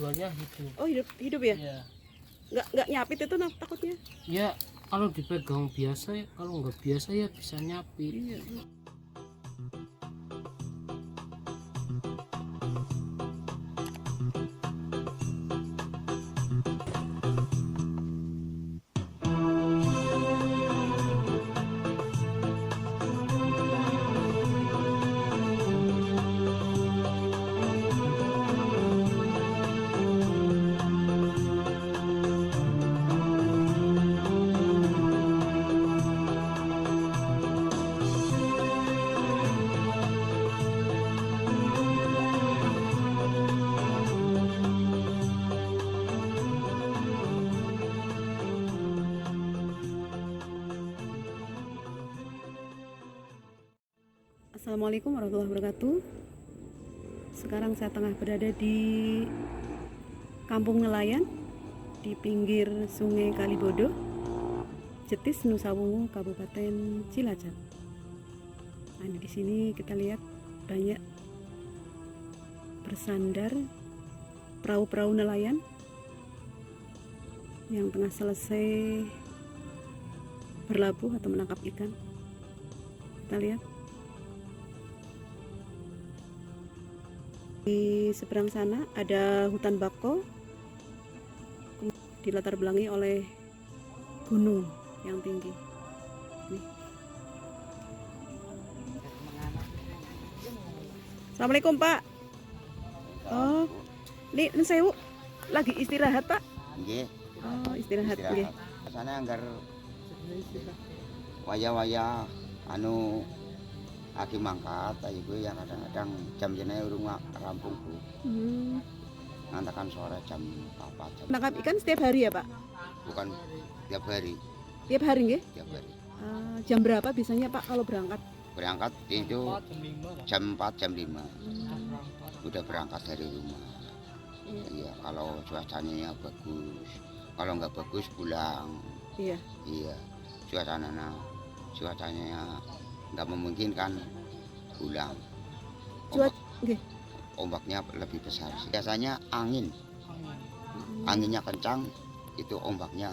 jualnya hidup. Oh, hidup ya? Iya. Nggak nyapit itu takutnya? Ya kalau dipegang biasa ya, kalau nggak biasa ya bisa nyapit. Iya. Assalamualaikum warahmatullahi wabarakatuh. Sekarang saya tengah berada di Kampung Nelayan di pinggir Sungai Kalibodo, Jetis, Nusa Wungu, Kabupaten Cilacap. Nah, di sini kita lihat banyak bersandar perahu-perahu nelayan yang tengah selesai berlabuh atau menangkap ikan. Kita lihat. Di seberang sana ada hutan bakau, dilatar belangi oleh gunung yang tinggi. Nih. Assalamualaikum Pak. Oh, ini saya lagi istirahat Pak. Nggih. Oh, istirahat nggih. Sana anggar waya-waya anu aki mangkat iku ya kadang-kadang jam jenenge urung rampung Bu. Ngantakan sore jam 4 jam. Menangkap ikan setiap hari ya Pak? Bukan tiap hari. Tiap hari nggih? Tiap hari. Jam berapa biasanya Pak kalau berangkat? Berangkat itu jam 4 jam 5. Udah berangkat dari rumah. Iya, kalau cuacanya bagus. Kalau nggak bagus pulang. Iya. Iya. Cuacanya nggak memungkinkan pulang. Ombaknya lebih besar. Biasanya anginnya kencang, itu ombaknya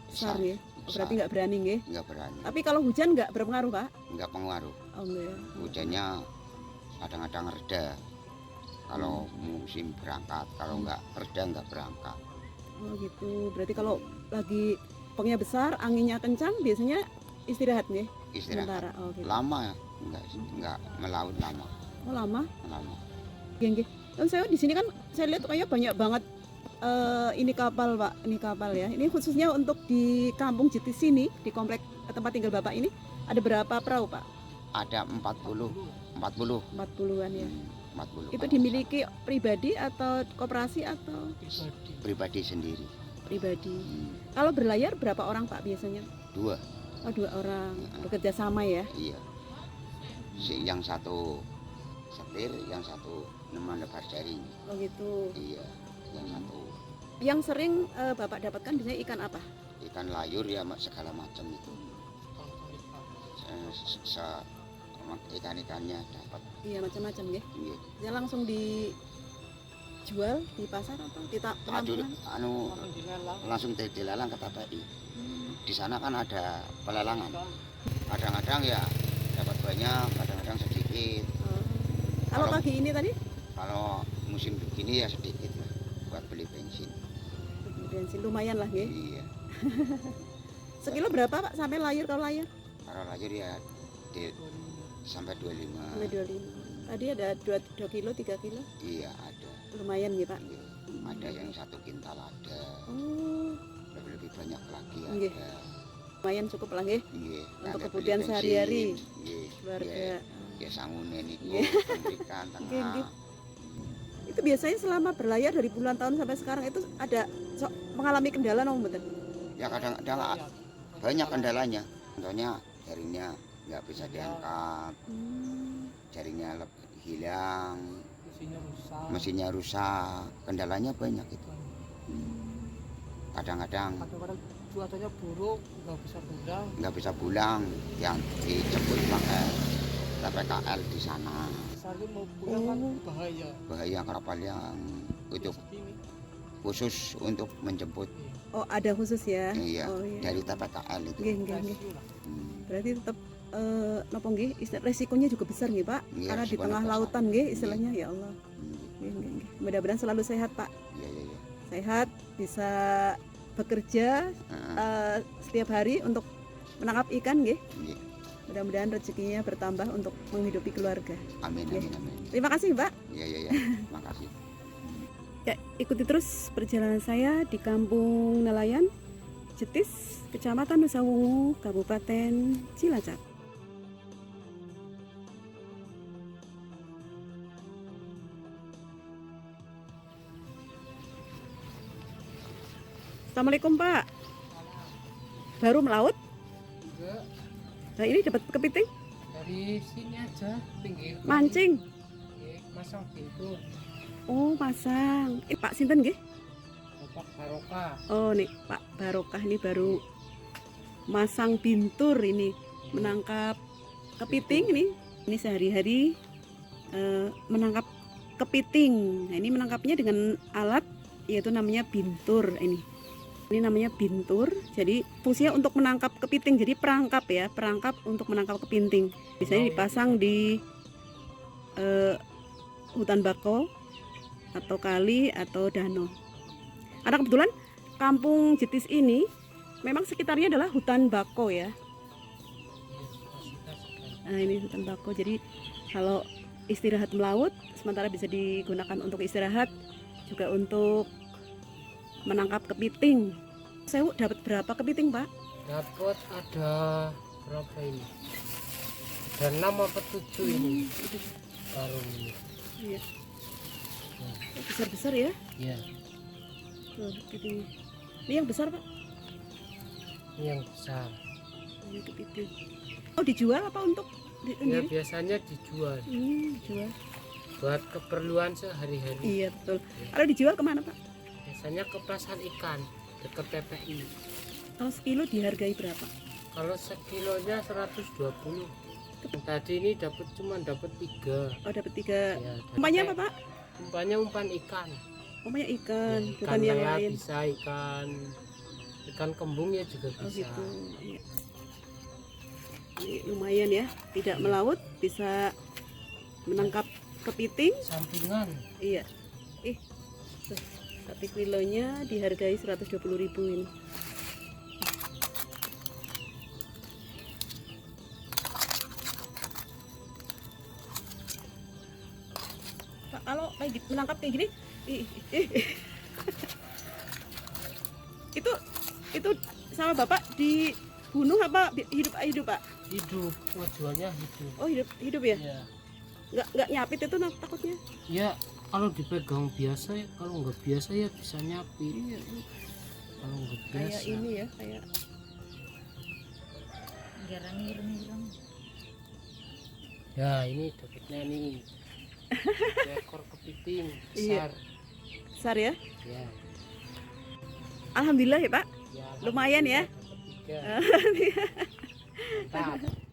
besar. Ya? Berarti nggak berani nggih? Nggak berani. Tapi kalau hujan nggak berpengaruh Pak? Nggak pengaruh. Oh enggak. Hujannya kadang-kadang reda. Kalau musim berangkat, kalau nggak reda nggak berangkat. Oh gitu. Berarti kalau lagi pokoknya besar, anginnya kencang, biasanya istirahat nih? Istirahat. Sementara. Oh, gitu. Lama ya? Nggak melaut lama. Oh lama? Lama. Geng. Dan saya di sini kan saya lihat kayaknya banyak banget ini kapal Pak, ini kapal ya. Ini khususnya untuk di Kampung Jetis sini, di komplek tempat tinggal Bapak ini ada berapa perahu Pak? Ada 40-an ya. 40. Itu dimiliki pribadi atau koperasi atau? Pribadi sendiri. Pribadi. Kalau berlayar berapa orang Pak biasanya? 2. Oh 2 orang, bekerja sama ya? Iya. Yang satu setir, yang satu nebar jaring. Oh gitu. Iya, yang satu. Yang sering Bapak dapatkan biasanya ikan apa? Ikan layur ya segala macam itu. Ikan-ikannya dapat. Iya macam-macam ya. Iya. Ya langsung dijual di pasar atau kita langsung dilelang ke TPI. Di sana kan ada pelelangan. Kadang-kadang ya dapat banyak, kadang-kadang sedikit. Kalau pagi ini tadi? Kalau musim begini ya sedikit lah buat beli bensin. Bensin lumayan lah ya. Iya. Sekilo berapa Pak sampai layar kalau layar? Kalau layar ya sampai 25. Sampai 25. Tadi ada 2 kilo, 3 kilo? Iya ada. Lumayan ya Pak? Iya. Ada yang 1 kintal ada. Oh. Lebih banyak lagi ada. Nggih. Lumayan cukup lah ya. Iya. Untuk kebutuhan sehari-hari. Iya. Keluarga. Ya sangune niku ikan tengah. Nggih. Itu biasanya selama berlayar dari bulan tahun sampai sekarang itu ada mengalami kendala nggak betul? Ya kadang-kadang banyak kendalanya. Contohnya jaringnya nggak bisa diangkat, jaringnya hilang, mesinnya rusak, kendalanya banyak itu. Kadang-kadang cuacanya buruk, nggak bisa pulang, yang dijemput pakai PKL di sana. Mau pulang kan bahaya. Bahaya kapal yang itu khusus untuk menjemput. Oh, ada khusus ya. Iya, Oh iya. dari TPKL itu. Nggih, nggih, nggih. Hmm, Berarti tetap napa nggih, resikonya juga besar nggih, Pak. Iya, Karena di resikonya tengah besar. lautan nggih istilahnya, ya Allah. hmm, Nggih, nggih, nggih. Mudah-mudahan selalu sehat, Pak. Iya, iya, iya. Sehat, bisa bekerja Heeh, setiap hari untuk menangkap ikan nggih. iya. Mudah-mudahan rezekinya bertambah untuk menghidupi keluarga. Amin, Nggih. amin, amin. Terima kasih, Pak. Iya, iya, iya. Makasih. Ya, ikuti terus perjalanan saya di Kampung Nelayan, Jetis, Kecamatan Nusa Wungu, Kabupaten Cilacap. Assalamualaikum, Pak. Baru melaut? Enggak, Nah, ini dapat kepiting? dari sini aja pinggir kali. Mancing. Masang pintu Oh, pasang. Pak Sinten nggih? Bapak Barokah. Oh, nih Pak Barokah ini baru masang bintur ini, menangkap kepiting ini. Ini sehari-hari menangkap kepiting. Nah, ini menangkapnya dengan alat yaitu namanya bintur ini. Ini namanya bintur. Jadi fungsinya untuk menangkap kepiting. Jadi perangkap ya, perangkap untuk menangkap kepiting. Biasanya dipasang di hutan bakau atau kali atau danau. Karena kebetulan Kampung Jetis ini memang sekitarnya adalah hutan bakau ya. Nah, ini hutan bakau. Jadi kalau istirahat melaut sementara bisa digunakan untuk istirahat, juga untuk menangkap kepiting. Saya dapat berapa kepiting, Pak? Dapat ada berapa ini? Ada 6 apa 7 ini. Baru ini. Iya. Besar-besar ya. Iya, Tuh, kepiting. Ini yang besar, Pak. ini yang besar. Ini kepiting. Oh, dijual apa untuk Ya sendiri? biasanya dijual Ini dijual. buat keperluan sehari-hari. Iya, betul. Kalau dijual kemana, Pak? Biasanya ke pasar ikan dekat TPI. Kalau sekilo dihargai berapa? Kalau sekilonya 120. Tadi ini dapat 3. Oh, dapat 3. Ya, Umpannya apa, Pak? Umpannya umpan ikan. Umpannya ikan, Ya, bukan yang lele lain. bisa, ikan kembung ya juga Oh, bisa. gitu. Iya. Ini lumayan ya, tidak melaut, bisa menangkap kepiting. Sampingan. Iya. Tuh, 1 kilonya dihargai 120.000 ini. Pak, kalau kayak gitu, menangkap kayak gini, ih, ih. itu sama Bapak dibunuh apa hidup Pak? Hidup, jualnya hidup. Oh, hidup ya? Ya. Nggak nyapit itu takutnya? Ya, kalau dipegang biasa ya, kalau nggak biasa ya bisa nyapit. Iya. Kalau nggak Kayak biasa. ini ya, kayak Girang-girang. Ya, ini dapatnya nih. Ekor kepiting Iya. besar. besar ya. Ya. Alhamdulillah ya Pak. Ya, Lumayan ya. dapat 3. Mantap.